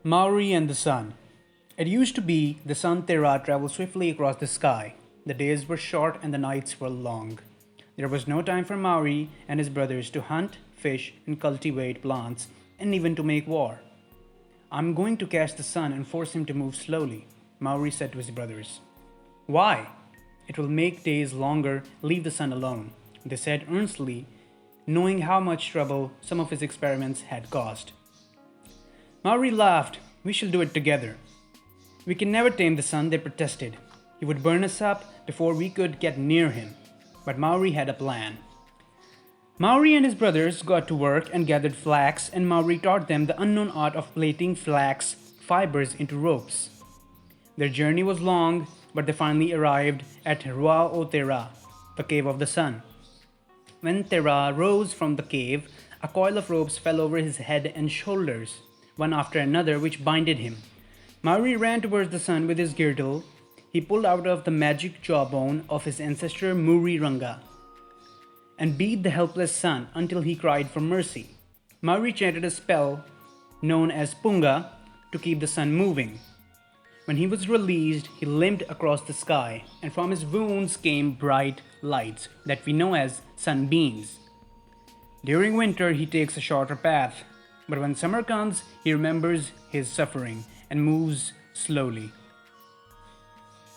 Maori and the Sun. It used to be the sun Te-rā traveled swiftly across the sky. The days were short and the nights were long. There was no time for Maori and his brothers to hunt, fish, and cultivate plants, and even to make war. "I'm going to catch the sun and force him to move slowly," Maori said to his brothers. "Why?" "It will make days longer. Leave the sun alone," they said earnestly, knowing how much trouble some of his experiments had caused. Maori laughed. "We shall do it together." "We can never tame the sun," they protested. "He would burn us up before we could get near him." But Maori had a plan. Maori and his brothers got to work and gathered flax, and Maori taught them the unknown art of plaiting flax fibers into ropes. Their journey was long, but they finally arrived at Te-rā, the cave of the sun. When Te-rā rose from the cave, a coil of ropes fell over his head and shoulders, one after another, which binded him. Maori ran towards the sun with his girdle. He pulled out of the magic jawbone of his ancestor Muri-ranga and beat the helpless sun until he cried for mercy. Maori chanted a spell known as punga to keep the sun moving. When he was released, he limped across the sky, and from his wounds came bright lights that we know as sunbeams. During winter, he takes a shorter path, but when summer comes, he remembers his suffering and moves slowly.